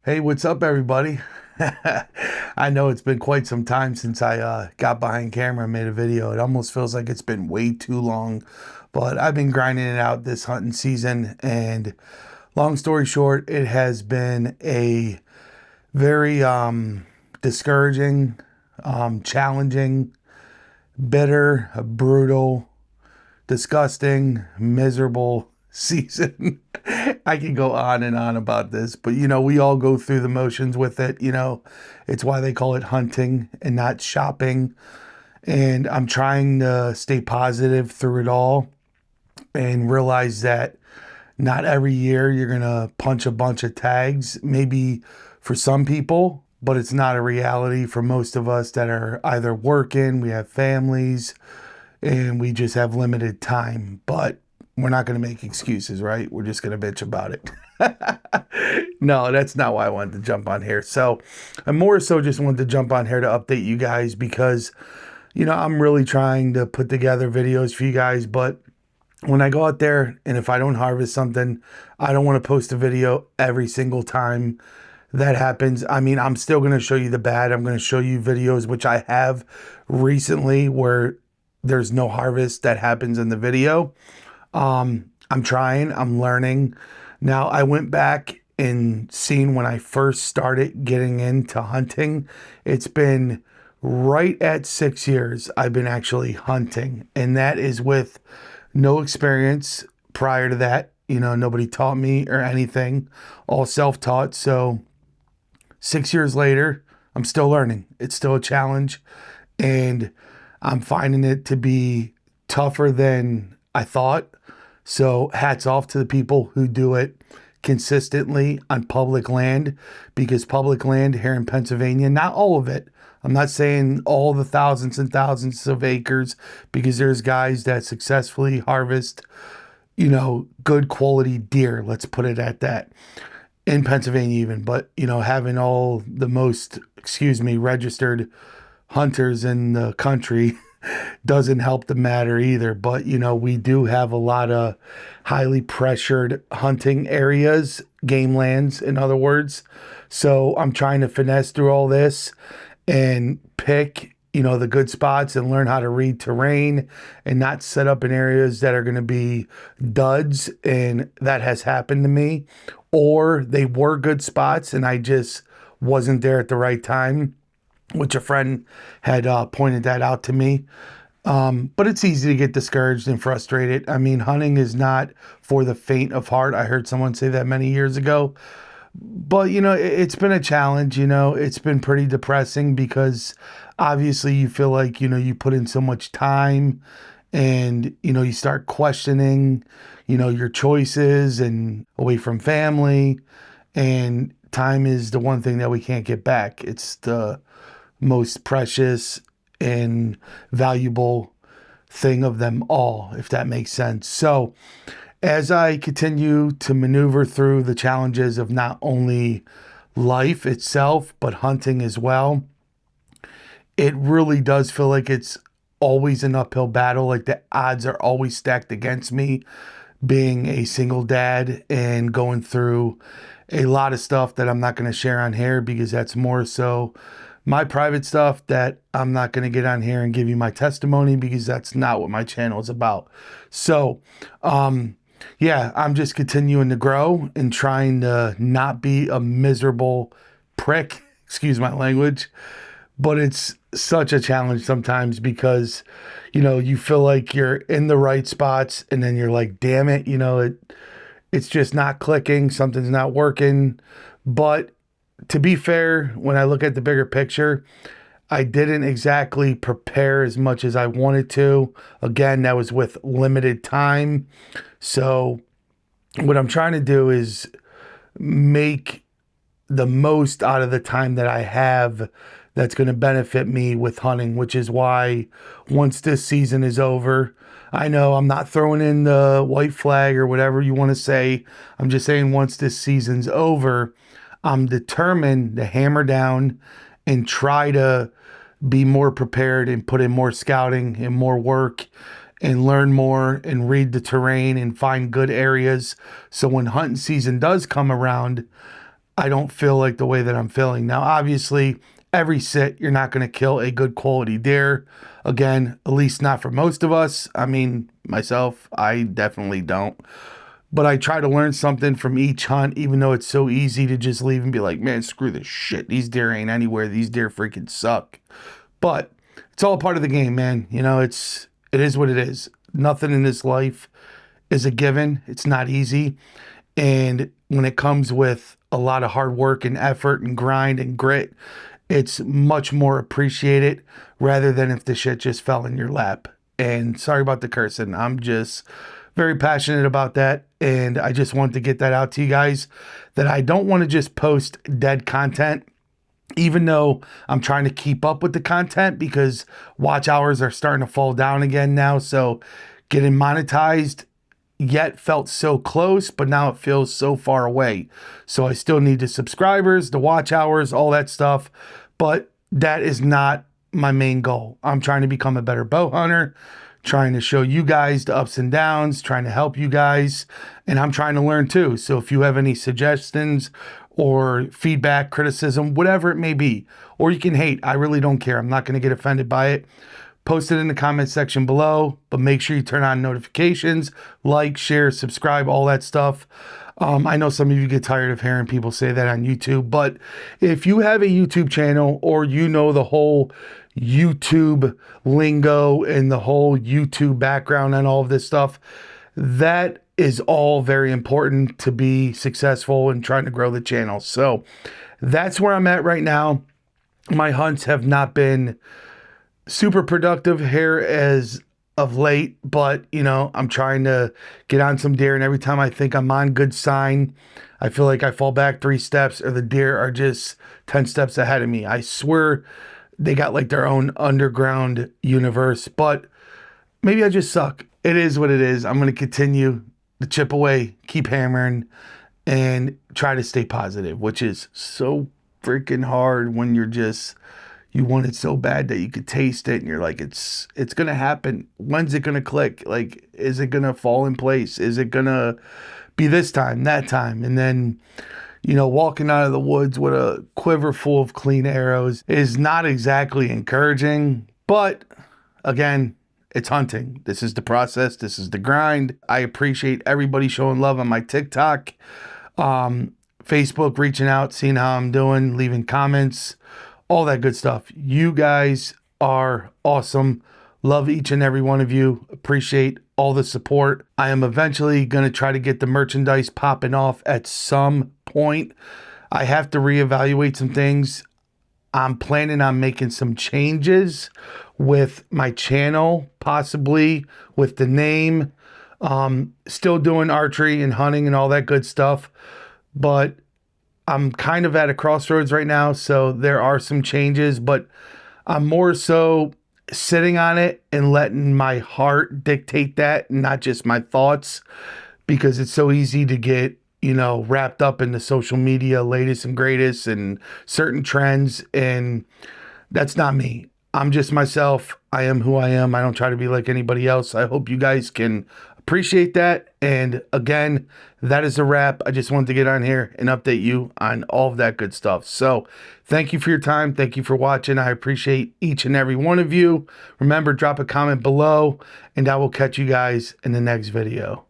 Hey, what's up, everybody? I know it's been quite some time since I got behind camera and made a video. It almost feels like it's been way too long, but I've been grinding it out this hunting season. And long story short, it has been a very discouraging, challenging, bitter, brutal, disgusting, miserable season. I can go on and on about this, but we all go through the motions with it. It's why they call it hunting and not shopping. And I'm trying to stay positive through it all and realize that not every year you're going to punch a bunch of tags, maybe for some people, but it's not a reality for most of us that are either working, we have families, and we just have limited time. But we're not going to make excuses, right? We're just going to bitch about it. No, that's not why I wanted to jump on here. So I more so just wanted to jump on here to update you guys because, I'm really trying to put together videos for you guys. But when I go out there and if I don't harvest something, I don't want to post a video every single time that happens. I mean, I'm still going to show you the bad. I'm going to show you videos, which I have recently, where there's no harvest that happens in the video. I'm trying, I'm learning. Now, I went back and seen when I first started getting into hunting. It's been right at 6 years I've been actually hunting, and that is with no experience prior to that. Nobody taught me or anything, all self taught. So 6 years later, I'm still learning. It's still a challenge, and I'm finding it to be tougher than I thought. So hats off to the people who do it consistently on public land, because public land here in Pennsylvania, not all of it. I'm not saying all the thousands and thousands of acres, because there's guys that successfully harvest, good quality deer. Let's put it at that in Pennsylvania even. But, having all the most, registered hunters in the country doesn't help the matter either. But, we do have a lot of highly pressured hunting areas, game lands, in other words. So I'm trying to finesse through all this and pick, the good spots and learn how to read terrain and not set up in areas that are going to be duds. And that has happened to me. Or they were good spots and I just wasn't there at the right time, which a friend had pointed that out to me. But it's easy to get discouraged and frustrated. I mean, hunting is not for the faint of heart. I heard someone say that many years ago. But, it's been a challenge. It's been pretty depressing because obviously you feel like, you put in so much time and, you start questioning, your choices and away from family. And time is the one thing that we can't get back. It's the most precious and valuable thing of them all, if that makes sense. So, as I continue to maneuver through the challenges of not only life itself, but hunting as well, it really does feel like it's always an uphill battle. Like the odds are always stacked against me, being a single dad and going through a lot of stuff that I'm not going to share on here because that's more so my private stuff that I'm not going to get on here and give you my testimony because that's not what my channel is about. So, yeah, I'm just continuing to grow and trying to not be a miserable prick, excuse my language, but it's such a challenge sometimes because, you feel like you're in the right spots and then you're like, damn it, it's just not clicking, something's not working. But to be fair, when I look at the bigger picture, I didn't exactly prepare as much as I wanted to. Again, that was with limited time. So, what I'm trying to do is make the most out of the time that I have that's going to benefit me with hunting, which is why once this season is over, I know I'm not throwing in the white flag or whatever you want to say. I'm just saying once this season's over, I'm determined to hammer down and try to be more prepared and put in more scouting and more work and learn more and read the terrain and find good areas. So when hunting season does come around, I don't feel like the way that I'm feeling. Now, obviously, every sit, you're not going to kill a good quality deer. Again, at least not for most of us. I mean, myself, I definitely don't. But I try to learn something from each hunt, even though it's so easy to just leave and be like, man, screw this shit. These deer ain't anywhere. These deer freaking suck. But it's all part of the game, man. You know, it is what it is. Nothing in this life is a given. It's not easy. And when it comes with a lot of hard work and effort and grind and grit, it's much more appreciated rather than if the shit just fell in your lap. And sorry about the cursing. I'm just very passionate about that. And I just want to get that out to you guys, that I don't want to just post dead content, even though I'm trying to keep up with the content, because watch hours are starting to fall down again now. So getting monetized yet felt so close, but now it feels so far away. So I still need the subscribers, the watch hours, all that stuff. But that is not my main goal. I'm trying to become a better bow hunter, trying to show you guys the ups and downs, trying to help you guys, and I'm trying to learn too. So if you have any suggestions or feedback, criticism, whatever it may be, or you can hate, I really don't care. I'm not going to get offended by it. Post it in the comment section below, but make sure you turn on notifications, like, share, subscribe, all that stuff. I know some of you get tired of hearing people say that on YouTube, but if you have a YouTube channel, or you know the whole YouTube lingo and the whole YouTube background and all of this stuff, that is all very important to be successful in trying to grow the channel. So that's where I'm at right now. My hunts have not been super productive here as of late, but you know, I'm trying to get on some deer, and every time I think I'm on good sign, I feel like I fall back 3 steps, or the deer are just 10 steps ahead of me. I swear they got like their own underground universe, but maybe I just suck. It is what it is. I'm going to continue to chip away, keep hammering, and try to stay positive, which is so freaking hard when you want it so bad that you could taste it and you're like, it's going to happen. When's it going to click? Like, is it going to fall in place? Is it going to be this time, that time? And then, you know, walking out of the woods with a quiver full of clean arrows is not exactly encouraging. But again, it's hunting. This is the process. This is the grind. I appreciate everybody showing love on my TikTok, Facebook, reaching out, seeing how I'm doing, leaving comments, all that good stuff. You guys are awesome. Love each and every one of you. Appreciate all the support. I am eventually going to try to get the merchandise popping off at some point. I have to reevaluate some things. I'm planning on making some changes with my channel, possibly with the name. Still doing archery and hunting and all that good stuff, but I'm kind of at a crossroads right now, so there are some changes, but I'm more so sitting on it and letting my heart dictate that, not just my thoughts, because it's so easy to get, you know, wrapped up in the social media latest and greatest and certain trends, and that's not me. I'm just myself. I am who I am. I don't try to be like anybody else. I hope you guys can appreciate that. And again, that is a wrap. I just wanted to get on here and update you on all of that good stuff. So thank you for your time. Thank you for watching. I appreciate each and every one of you. Remember, drop a comment below, and I will catch you guys in the next video.